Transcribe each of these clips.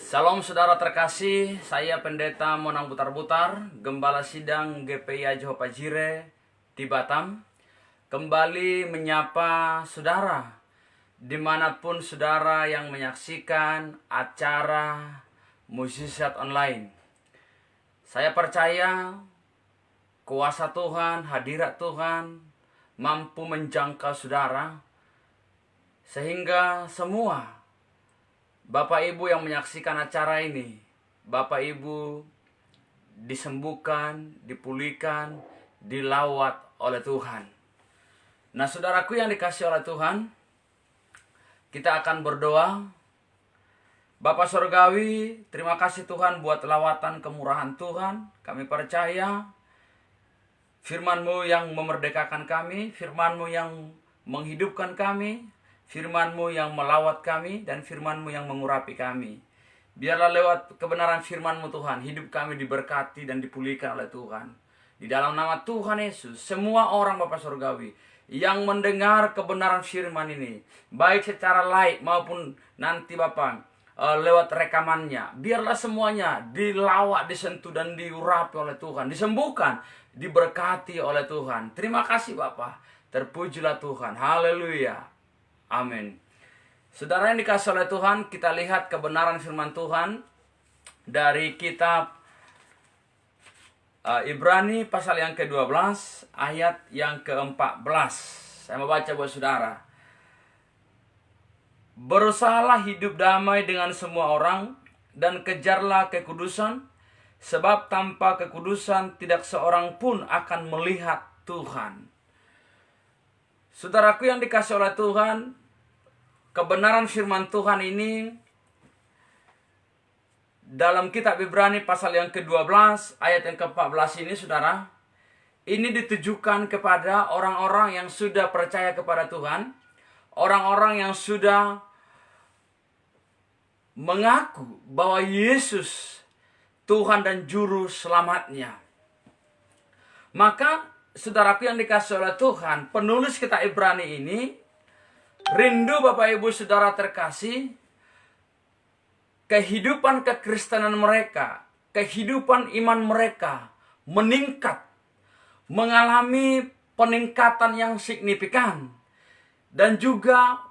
Salam saudara terkasih, saya Pendeta Monang Butar-Butar, Gembala Sidang GPI Jehovah Jireh di Batam. Kembali menyapa saudara, dimanapun saudara yang menyaksikan acara Mukjizat Online. Saya percaya kuasa Tuhan, hadirat Tuhan mampu menjangkau saudara, sehingga semua Bapak Ibu yang menyaksikan acara ini, Bapak Ibu disembuhkan, dipulihkan, dilawat oleh Tuhan. Nah, saudaraku yang dikasihi oleh Tuhan, kita akan berdoa. Bapa Surgawi, terima kasih Tuhan buat lawatan kemurahan Tuhan. Kami percaya firman-Mu yang memerdekakan kami, firman-Mu yang menghidupkan kami, firman-Mu yang melawat kami, dan firman-Mu yang mengurapi kami. Biarlah lewat kebenaran firman-Mu Tuhan, hidup kami diberkati dan dipulihkan oleh Tuhan. Di dalam nama Tuhan Yesus, semua orang Bapa Surgawi yang mendengar kebenaran firman ini, baik secara live maupun nanti Bapak lewat rekamannya, biarlah semuanya dilawat, disentuh, dan diurapi oleh Tuhan, disembuhkan, diberkati oleh Tuhan. Terima kasih Bapak, terpujilah Tuhan, haleluya. Amin. Saudara yang dikasihi oleh Tuhan, kita lihat kebenaran firman Tuhan dari kitab Ibrani pasal yang ke-12 ayat yang ke-14. Saya mau baca buat saudara. Berusahalah hidup damai dengan semua orang dan kejarlah kekudusan, sebab tanpa kekudusan tidak seorang pun akan melihat Tuhan. Saudaraku yang dikasihi oleh Tuhan, kebenaran firman Tuhan ini dalam kitab Ibrani pasal yang ke-12 ayat yang ke-14 ini, saudara, ini ditujukan kepada orang-orang yang sudah percaya kepada Tuhan, orang-orang yang sudah mengaku bahwa Yesus Tuhan dan Juru Selamatnya. Maka saudaraku yang dikasihi oleh Tuhan, penulis kitab Ibrani ini rindu Bapak Ibu Saudara terkasih, kehidupan kekristenan mereka, kehidupan iman mereka meningkat, mengalami peningkatan yang signifikan, dan juga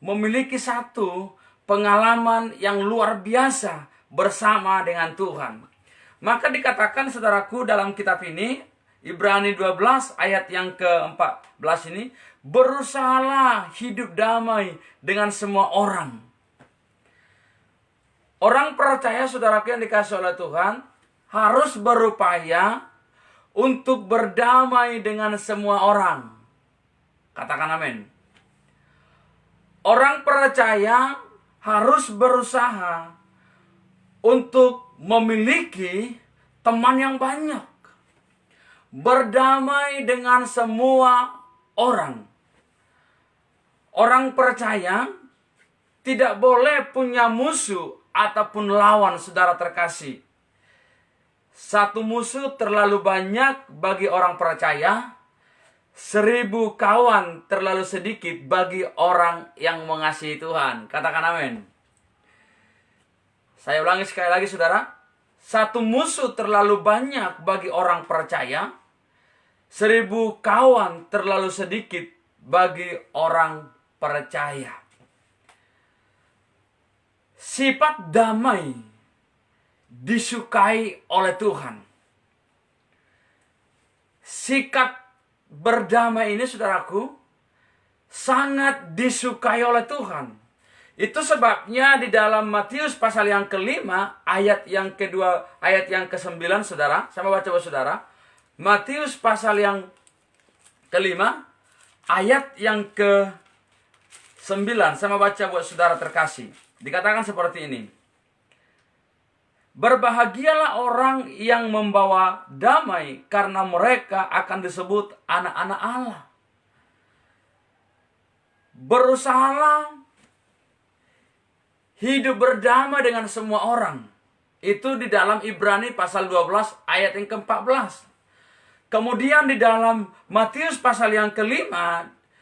memiliki satu pengalaman yang luar biasa bersama dengan Tuhan. Maka dikatakan saudaraku dalam kitab ini, Ibrani 12 ayat yang ke-14 ini, berusahalah hidup damai dengan semua orang. Orang percaya saudaraku yang dikasihi oleh Tuhan harus berupaya untuk berdamai dengan semua orang. Katakan amin. Orang percaya harus berusaha untuk memiliki teman yang banyak, berdamai dengan semua orang. Orang percaya tidak boleh punya musuh ataupun lawan, saudara terkasih. Satu musuh terlalu banyak bagi orang percaya, 1000 kawan terlalu sedikit bagi orang yang mengasihi Tuhan. Katakan amin. Saya ulangi sekali lagi saudara. Satu musuh terlalu banyak bagi orang percaya, 1000 kawan terlalu sedikit bagi orang percaya. Sifat damai disukai oleh Tuhan. Sikap berdamai ini saudaraku sangat disukai oleh Tuhan. Itu sebabnya di dalam Matius pasal yang ke-5 ayat yang kedua, ayat yang ke-9 saudara, saya mau baca buat saudara. Matius pasal yang ke-5 ayat yang ke-9, saya mau baca buat saudara terkasih. Dikatakan seperti ini. Berbahagialah orang yang membawa damai, karena mereka akan disebut anak-anak Allah. Berusahalah hidup berdamai dengan semua orang. Itu di dalam Ibrani pasal 12 ayat yang ke-14. Kemudian di dalam Matius pasal yang ke-5,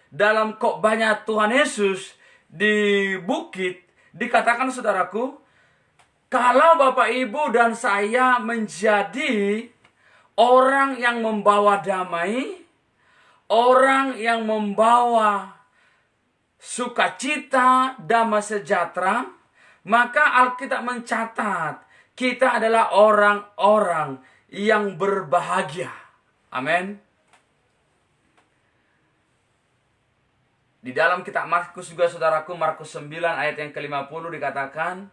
dalam khotbahnya Tuhan Yesus di bukit, dikatakan saudaraku, Kalau Bapak Ibu dan saya menjadi orang yang membawa damai, orang yang membawa sukacita, damai sejahtera, maka Alkitab mencatat kita adalah orang-orang yang berbahagia. Amin. Di dalam kitab Markus juga saudaraku, Markus 9 ayat yang ke-50 dikatakan,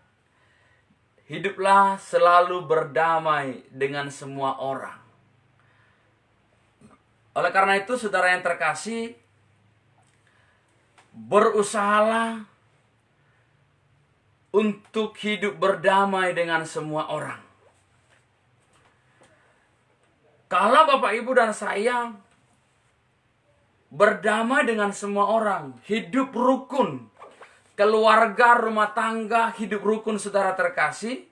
hiduplah selalu berdamai dengan semua orang. Oleh karena itu, saudara yang terkasih, berusahalah untuk hidup berdamai dengan semua orang. Kalau Bapak Ibu dan saya berdamai dengan semua orang, hidup rukun, keluarga, rumah tangga, hidup rukun, saudara terkasih,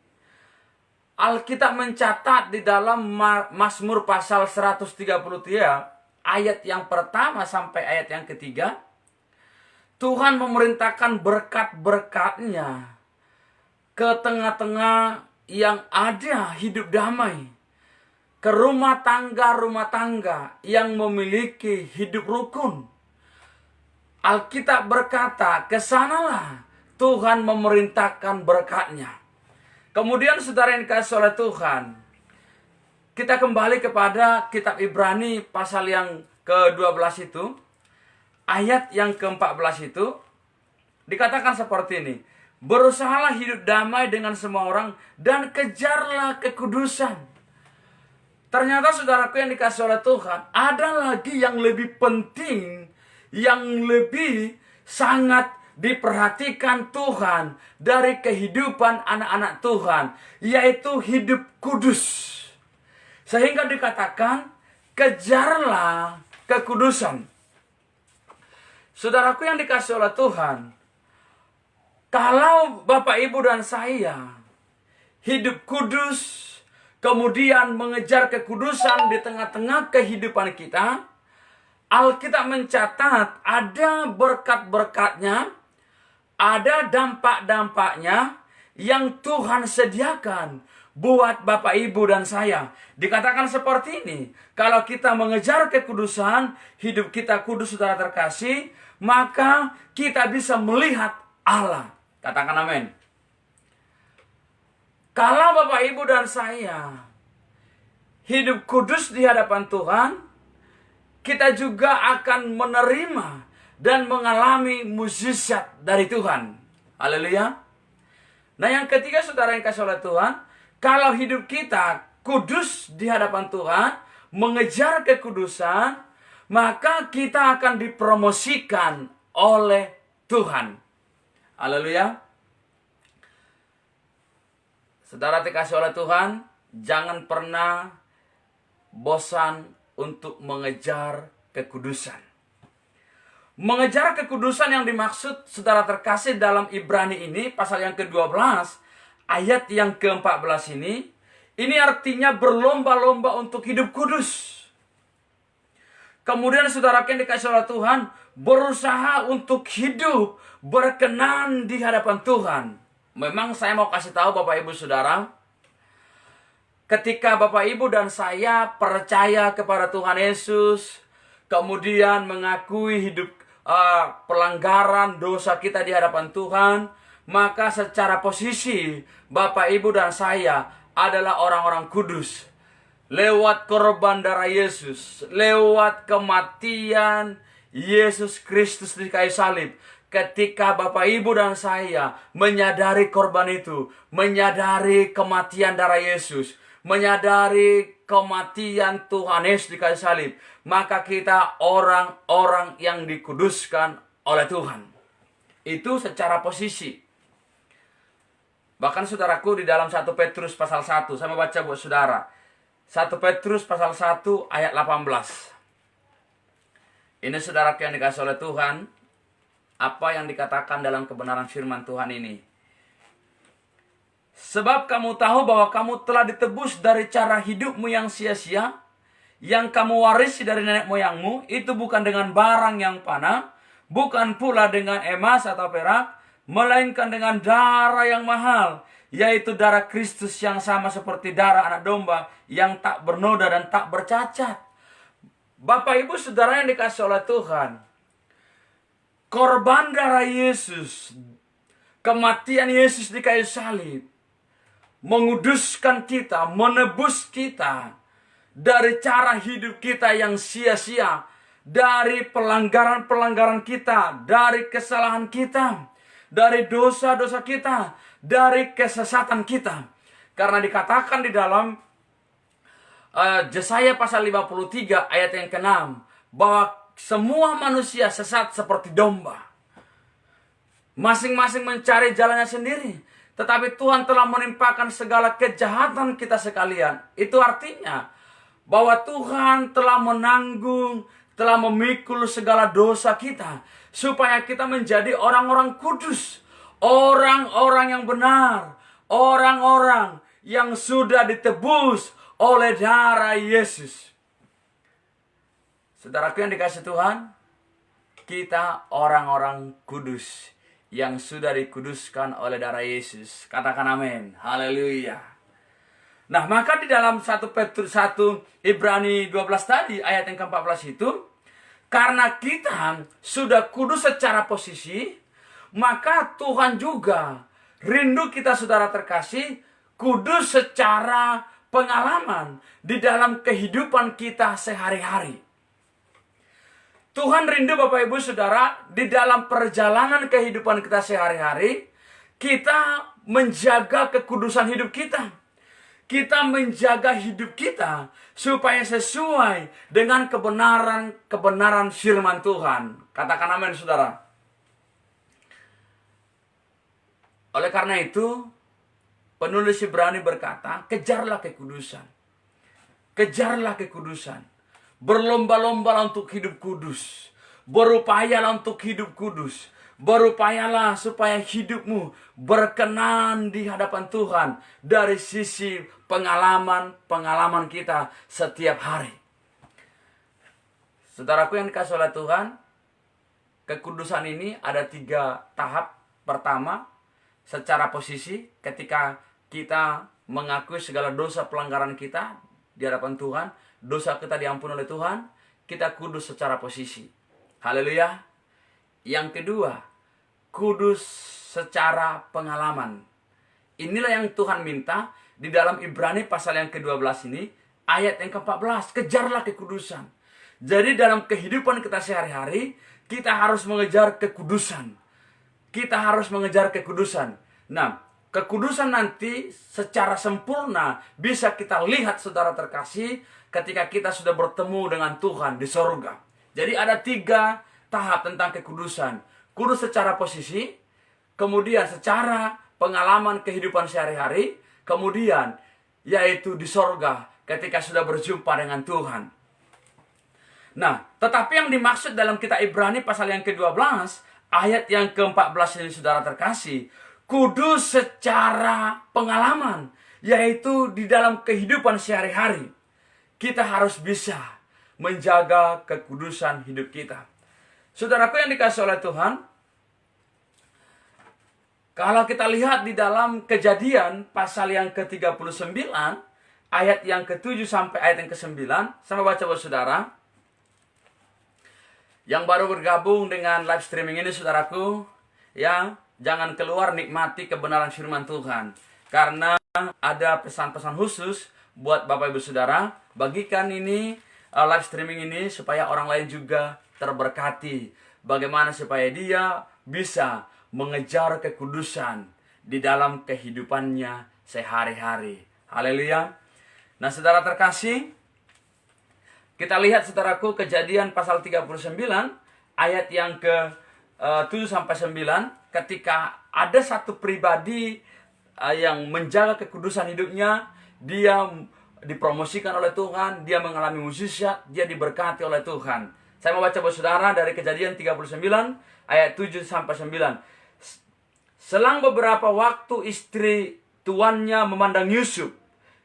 Alkitab mencatat di dalam Mazmur pasal 133, ayat yang pertama sampai ayat yang ketiga, Tuhan memerintahkan berkat-berkat-Nya ke tengah-tengah yang ada hidup damai, ke rumah tangga yang memiliki hidup rukun. Alkitab berkata, kesanalah Tuhan memerintahkan berkat-Nya. Kemudian saudara yang dikasihi oleh Tuhan, kita kembali kepada kitab Ibrani pasal yang ke-12 itu, ayat yang ke-14 itu, dikatakan seperti ini. Berusahalah hidup damai dengan semua orang dan kejarlah kekudusan. Ternyata saudaraku yang dikasihi oleh Tuhan, ada lagi yang lebih penting, yang lebih sangat diperhatikan Tuhan dari kehidupan anak-anak Tuhan, yaitu hidup kudus. Sehingga dikatakan, kejarlah kekudusan. Saudaraku yang dikasihi oleh Tuhan, kalau Bapak Ibu dan saya hidup kudus, kemudian mengejar kekudusan di tengah-tengah kehidupan kita, Alkitab mencatat ada berkat-berkatnya, ada dampak-dampaknya yang Tuhan sediakan buat Bapak Ibu dan saya. Dikatakan seperti ini, kalau kita mengejar kekudusan, hidup kita kudus, saudara terkasih, maka kita bisa melihat Allah. Katakan amin. Kalau Bapak Ibu dan saya hidup kudus di hadapan Tuhan, kita juga akan menerima dan mengalami mukjizat dari Tuhan. Haleluya. Nah, yang ketiga saudara yang kasih oleh Tuhan, kalau hidup kita kudus di hadapan Tuhan, mengejar kekudusan, maka kita akan dipromosikan oleh Tuhan. Haleluya. Saudara dikasih oleh Tuhan, jangan pernah bosan untuk mengejar kekudusan. Mengejar kekudusan yang dimaksud saudara terkasih dalam Ibrani ini, pasal yang ke-12, ayat yang ke-14 ini artinya berlomba-lomba untuk hidup kudus. Kemudian saudara yang dikasih oleh Tuhan, berusaha untuk hidup berkenan di hadapan Tuhan. Memang saya mau kasih tahu Bapak Ibu Saudara, ketika Bapak Ibu dan saya percaya kepada Tuhan Yesus, kemudian mengakui hidup pelanggaran dosa kita di hadapan Tuhan, maka secara posisi Bapak Ibu dan saya adalah orang-orang kudus. Lewat korban darah Yesus, lewat kematian Yesus Kristus di kayu salib, ketika Bapak Ibu dan saya menyadari korban itu, menyadari kematian darah Yesus, menyadari kematian Tuhan Yesus di kayu salib, maka kita orang-orang yang dikuduskan oleh Tuhan. Itu secara posisi. Bahkan saudaraku, di dalam 1 Petrus pasal 1, saya mau baca buat saudara. 1 Petrus pasal 1 ayat 18. Ini saudaraku yang dikasih oleh Tuhan, apa yang dikatakan dalam kebenaran firman Tuhan ini. Sebab kamu tahu bahwa kamu telah ditebus dari cara hidupmu yang sia-sia, yang kamu warisi dari nenek moyangmu, itu bukan dengan barang yang panah, bukan pula dengan emas atau perak, melainkan dengan darah yang mahal, yaitu darah Kristus yang sama seperti darah anak domba yang tak bernoda dan tak bercacat. Bapak Ibu Saudara yang dikasih oleh Tuhan, korban darah Yesus, kematian Yesus di kayu salib, menguduskan kita, menebus kita dari cara hidup kita yang sia-sia, dari pelanggaran-pelanggaran kita, dari kesalahan kita, dari dosa-dosa kita, dari kesesatan kita. Karena dikatakan di dalam Yesaya pasal 53 ayat yang ke-6 bahwa semua manusia sesat seperti domba. Masing-masing mencari jalannya sendiri. Tetapi Tuhan telah menimpakan segala kejahatan kita sekalian. Itu artinya bahwa Tuhan telah menanggung, telah memikul segala dosa kita, supaya kita menjadi orang-orang kudus, orang-orang yang benar, orang-orang yang sudah ditebus oleh darah Yesus. Saudaraku yang dikasih Tuhan, kita orang-orang kudus yang sudah dikuduskan oleh darah Yesus. Katakan amin. Haleluya. Nah, maka di dalam 1 Ibrani 12 tadi, ayat yang ke-14 itu, karena kita sudah kudus secara posisi, maka Tuhan juga rindu kita saudara terkasih, kudus secara pengalaman di dalam kehidupan kita sehari-hari. Tuhan rindu Bapak Ibu Saudara, di dalam perjalanan kehidupan kita sehari-hari, kita menjaga kekudusan hidup kita. Kita menjaga hidup kita supaya sesuai dengan kebenaran firman Tuhan. Katakan amin, Saudara. Oleh karena itu, penulis Ibrani berkata, kejarlah kekudusan. Kejarlah kekudusan. Berlomba-lombalah untuk hidup kudus. Berupayalah untuk hidup kudus. Berupayalah supaya hidupmu berkenan di hadapan Tuhan dari sisi pengalaman kita setiap hari. Saudaraku yang dikasih oleh Tuhan, kekudusan ini ada 3 tahap. Pertama, secara posisi, ketika kita mengakui segala dosa pelanggaran kita di hadapan Tuhan, dosa kita diampuni oleh Tuhan, kita kudus secara posisi. Haleluya. Yang kedua, kudus secara pengalaman. Inilah yang Tuhan minta di dalam Ibrani pasal yang ke-12 ini, ayat yang ke-14. Kejarlah kekudusan. Jadi dalam kehidupan kita sehari-hari, kita harus mengejar kekudusan. Kita harus mengejar kekudusan. Nah, kekudusan nanti secara sempurna bisa kita lihat saudara terkasih ketika kita sudah bertemu dengan Tuhan di sorga. Jadi ada 3 tahap tentang kekudusan. Kudus secara posisi, kemudian secara pengalaman kehidupan sehari-hari, kemudian yaitu di sorga ketika sudah berjumpa dengan Tuhan. Nah, tetapi yang dimaksud dalam kitab Ibrani pasal yang ke-12, ayat yang ke-14 ini saudara terkasih, kudus secara pengalaman, yaitu di dalam kehidupan sehari-hari. Kita harus bisa menjaga kekudusan hidup kita. Saudaraku yang dikasih oleh Tuhan, kalau kita lihat di dalam Kejadian pasal yang ke-39, ayat yang ke-7 sampai ayat yang ke-9, saya baca buat saudara. Yang baru bergabung dengan live streaming ini saudaraku, ya, jangan keluar, nikmati kebenaran firman Tuhan. Karena ada pesan-pesan khusus buat Bapak Ibu Saudara. Bagikan ini live streaming ini supaya orang lain juga terberkati. Bagaimana supaya dia bisa mengejar kekudusan di dalam kehidupannya sehari-hari. Haleluya. Nah, saudara terkasih, kita lihat saudaraku Kejadian pasal 39 ayat yang ke-7 sampai 9, ketika ada satu pribadi yang menjaga kekudusan hidupnya, dia dipromosikan oleh Tuhan, dia mengalami mukjizat, dia diberkati oleh Tuhan. Saya mau baca buat saudara dari Kejadian 39 ayat 7 sampai 9. Selang beberapa waktu istri tuannya memandang Yusuf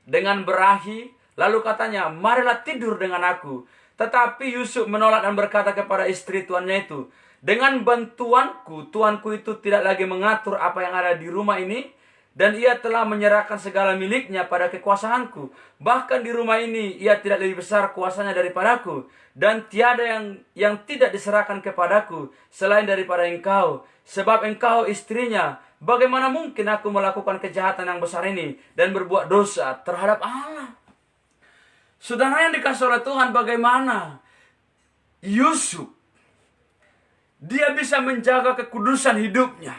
dengan berahi, lalu katanya, marilah tidur dengan aku. Tetapi Yusuf menolak dan berkata kepada istri tuannya itu, dengan bantuanku, tuanku itu tidak lagi mengatur apa yang ada di rumah ini. dan ia telah menyerahkan segala miliknya pada kekuasaanku. Bahkan di rumah ini ia tidak lebih besar kuasanya daripadaku, dan tiada yang tidak diserahkan kepadaku selain daripada engkau. Sebab engkau istrinya, bagaimana mungkin aku melakukan kejahatan yang besar ini dan berbuat dosa terhadap Allah? Saudara yang dikasih oleh Tuhan, bagaimana Yusuf dia bisa menjaga kekudusan hidupnya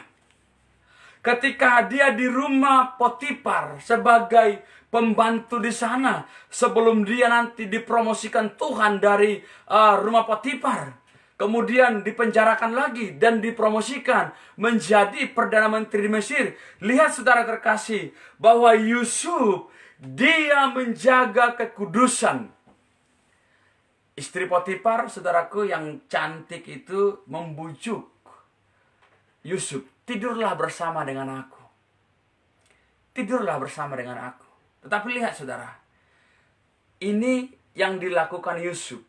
ketika dia di rumah Potifar sebagai pembantu di sana, sebelum dia nanti dipromosikan Tuhan dari rumah Potifar, kemudian dipenjarakan lagi dan dipromosikan menjadi Perdana Menteri di Mesir. Lihat saudara terkasih, bahwa Yusuf dia menjaga kekudusan. Istri Potifar, saudaraku yang cantik itu, membujuk Yusuf, tidurlah bersama dengan aku. Tidurlah bersama dengan aku. Tetapi lihat saudara, ini yang dilakukan Yusuf.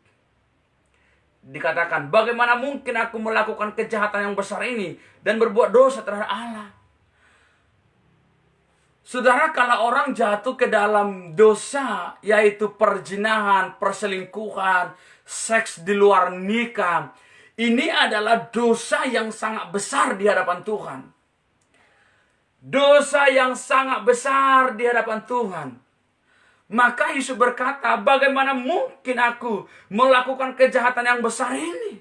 Dikatakan, bagaimana mungkin aku melakukan kejahatan yang besar ini dan berbuat dosa terhadap Allah? Saudara, kalau orang jatuh ke dalam dosa, yaitu perzinahan, perselingkuhan, seks di luar nikah, ini adalah dosa yang sangat besar di hadapan Tuhan. Dosa yang sangat besar di hadapan Tuhan. Maka Yusuf berkata, bagaimana mungkin aku melakukan kejahatan yang besar ini?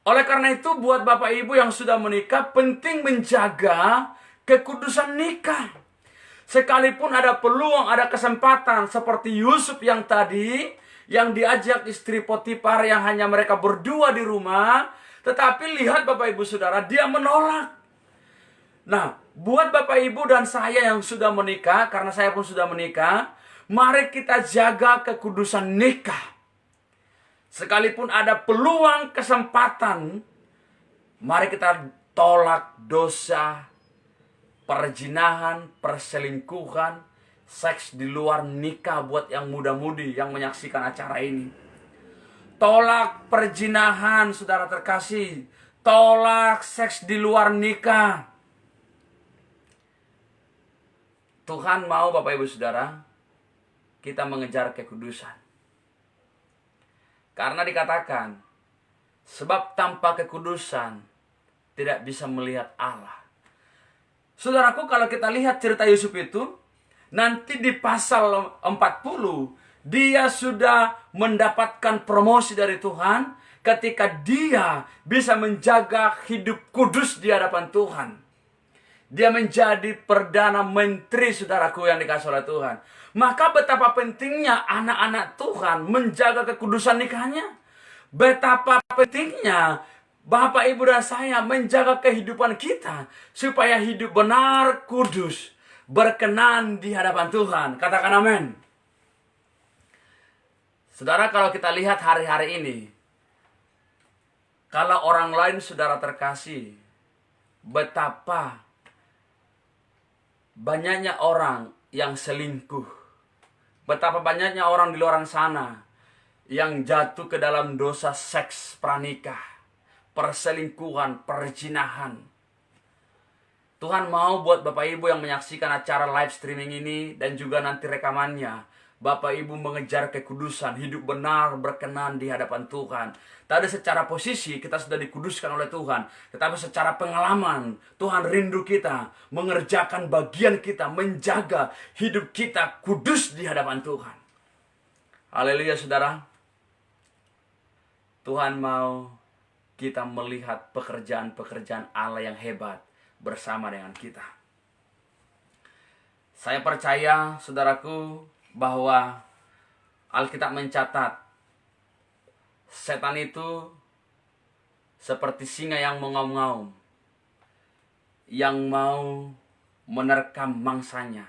Oleh karena itu, buat Bapak Ibu yang sudah menikah, penting menjaga kekudusan nikah. Sekalipun ada peluang, ada kesempatan seperti Yusuf yang tadi, yang diajak istri Potifar yang hanya mereka berdua di rumah, tetapi lihat Bapak Ibu Saudara, dia menolak. Nah, buat Bapak Ibu dan saya yang sudah menikah, karena saya pun sudah menikah, mari kita jaga kekudusan nikah. Sekalipun ada peluang, kesempatan, mari kita tolak dosa, perzinahan, perselingkuhan, seks di luar nikah buat yang muda-mudi yang menyaksikan acara ini. Tolak perzinahan, saudara terkasih. Tolak seks di luar nikah. Tuhan mau Bapak Ibu Saudara, kita mengejar kekudusan. Karena dikatakan, sebab tanpa kekudusan tidak bisa melihat Allah. Saudaraku, kalau kita lihat cerita Yusuf itu, nanti di pasal 40, dia sudah mendapatkan promosi dari Tuhan ketika dia bisa menjaga hidup kudus di hadapan Tuhan. Dia menjadi Perdana Menteri, saudaraku yang dikasih oleh Tuhan. Maka betapa pentingnya anak-anak Tuhan menjaga kekudusan nikahnya. Betapa pentingnya Bapak, Ibu, dan saya menjaga kehidupan kita supaya hidup benar, kudus, berkenan di hadapan Tuhan. Katakan amin. Saudara, kalau kita lihat hari-hari ini, kalau orang lain saudara terkasih, betapa banyaknya orang yang selingkuh, betapa banyaknya orang di luar sana yang jatuh ke dalam dosa seks pranikah, perselingkuhan, perzinahan. Tuhan mau buat Bapak Ibu yang menyaksikan acara live streaming ini dan juga nanti rekamannya, Bapak Ibu mengejar kekudusan, hidup benar, berkenan di hadapan Tuhan. Tak ada secara posisi kita sudah dikuduskan oleh Tuhan, tetapi secara pengalaman Tuhan rindu kita mengerjakan bagian kita, menjaga hidup kita kudus di hadapan Tuhan. Haleluya saudara. Tuhan mau kita melihat pekerjaan-pekerjaan Allah yang hebat bersama dengan kita. Saya percaya saudaraku bahwa Alkitab mencatat setan itu seperti singa yang mengaum-ngaum, yang mau menerkam mangsanya.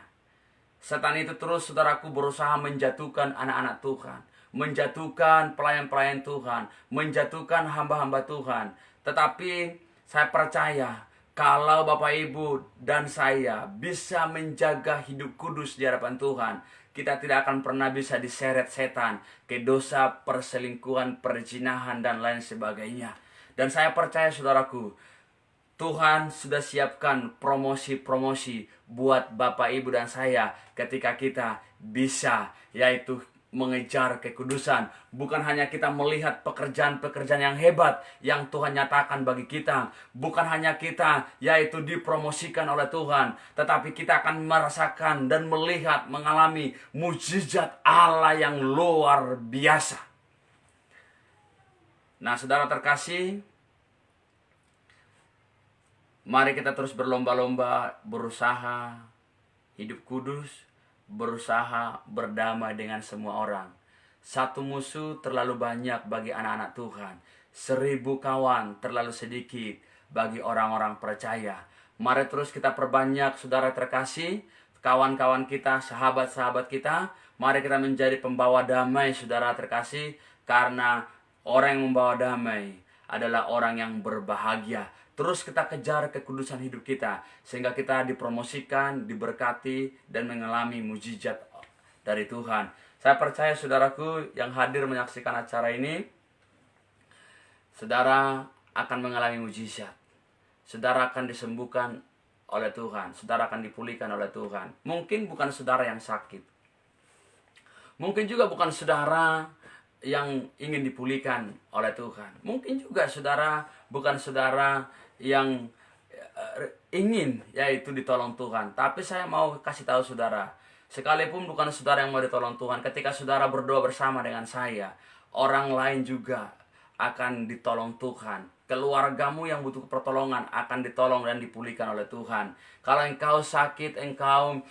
Setan itu terus saudaraku berusaha menjatuhkan anak-anak Tuhan, menjatuhkan pelayan-pelayan Tuhan, menjatuhkan hamba-hamba Tuhan. Tetapi saya percaya kalau Bapak Ibu dan saya bisa menjaga hidup kudus di hadapan Tuhan, kita tidak akan pernah bisa diseret setan ke dosa perselingkuhan, perzinahan, dan lain sebagainya. Dan saya percaya saudaraku, Tuhan sudah siapkan promosi-promosi buat Bapak, Ibu, dan saya ketika kita bisa, yaitu mengejar kekudusan. Bukan hanya kita melihat pekerjaan-pekerjaan yang hebat yang Tuhan nyatakan bagi kita. Bukan hanya kita, yaitu dipromosikan oleh Tuhan. Tetapi kita akan merasakan dan melihat, mengalami mujizat Allah yang luar biasa. Nah, saudara terkasih, mari kita terus berlomba-lomba, berusaha hidup kudus, berusaha berdamai dengan semua orang. Satu musuh terlalu banyak bagi anak-anak Tuhan. 1000 kawan terlalu sedikit bagi orang-orang percaya. Mari terus kita perbanyak, saudara terkasih, kawan-kawan kita, sahabat-sahabat kita. Mari kita menjadi pembawa damai, saudara terkasih. Karena orang yang membawa damai adalah orang yang berbahagia. Terus kita kejar kekudusan hidup kita, sehingga kita dipromosikan, diberkati, dan mengalami mujizat dari Tuhan. Saya percaya saudaraku yang hadir menyaksikan acara ini, saudara akan mengalami mujizat. Saudara akan disembuhkan oleh Tuhan. Saudara akan dipulihkan oleh Tuhan. Mungkin bukan saudara yang sakit. Mungkin juga bukan saudara yang ingin dipulihkan oleh Tuhan. Mungkin juga saudara bukan saudara yang ingin, yaitu ditolong Tuhan. Tapi saya mau kasih tahu saudara, sekalipun bukan saudara yang mau ditolong Tuhan, ketika saudara berdoa bersama dengan saya, orang lain juga akan ditolong Tuhan. Keluargamu yang butuh pertolongan akan ditolong dan dipulihkan oleh Tuhan. Kalau engkau sakit, engkau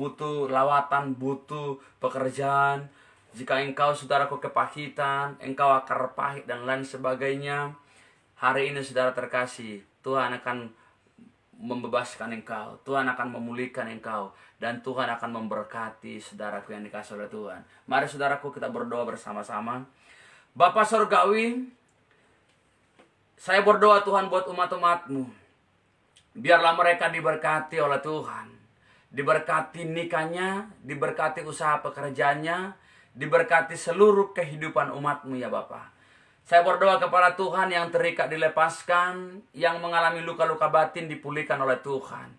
butuh lawatan, butuh pekerjaan, jika engkau saudaraku kepahitan, engkau akar pahit dan lain sebagainya, hari ini saudara terkasih, Tuhan akan membebaskan engkau, Tuhan akan memulihkan engkau, dan Tuhan akan memberkati saudaraku yang dikasih oleh Tuhan. Mari saudaraku kita berdoa bersama-sama. Bapa Surgawi, saya berdoa Tuhan buat umat-umat-Mu. Biarlah mereka diberkati oleh Tuhan. Diberkati nikahnya, diberkati usaha pekerjaannya, diberkati seluruh kehidupan umat-Mu ya Bapa. Saya berdoa kepada Tuhan yang terikat dilepaskan, yang mengalami luka-luka batin dipulihkan oleh Tuhan.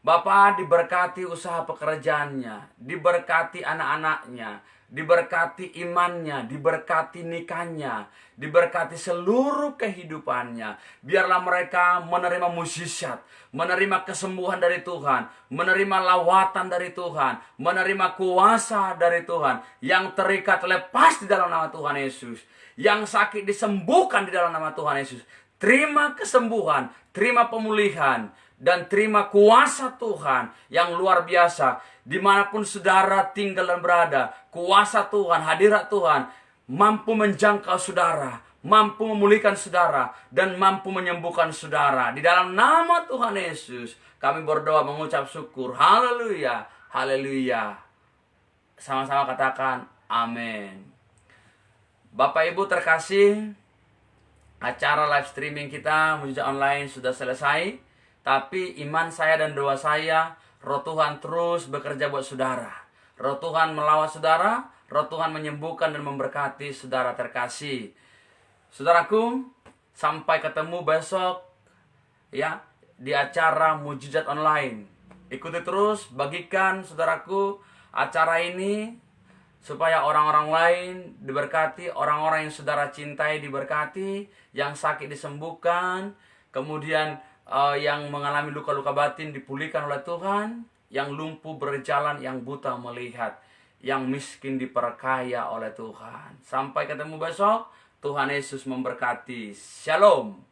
Bapa, diberkati usaha pekerjaannya, diberkati anak-anaknya, diberkati imannya, diberkati nikahnya, diberkati seluruh kehidupannya. Biarlah mereka menerima mukjizat, menerima kesembuhan dari Tuhan, menerima lawatan dari Tuhan, menerima kuasa dari Tuhan. Yang terikat lepas di dalam nama Tuhan Yesus, yang sakit disembuhkan di dalam nama Tuhan Yesus. Terima kesembuhan, terima pemulihan, dan terima kuasa Tuhan yang luar biasa. Dimanapun saudara tinggal dan berada, kuasa Tuhan, hadirat Tuhan mampu menjangkau saudara, mampu memulihkan saudara, dan mampu menyembuhkan saudara. Di dalam nama Tuhan Yesus kami berdoa mengucap syukur. Haleluya, haleluya. Sama-sama katakan amin. Bapak Ibu terkasih, acara live streaming kita Mujizat Online sudah selesai. Tapi iman saya dan doa saya, Roh Tuhan terus bekerja buat saudara. Roh Tuhan melawat saudara, Roh Tuhan menyembuhkan dan memberkati saudara terkasih. Saudaraku, sampai ketemu besok ya di acara Mujizat Online. Ikuti terus, bagikan saudaraku acara ini supaya orang-orang lain diberkati, orang-orang yang saudara cintai diberkati, yang sakit disembuhkan, kemudian yang mengalami luka-luka batin dipulihkan oleh Tuhan, yang lumpuh berjalan, yang buta melihat, yang miskin diperkaya oleh Tuhan. Sampai ketemu besok, Tuhan Yesus memberkati. Shalom.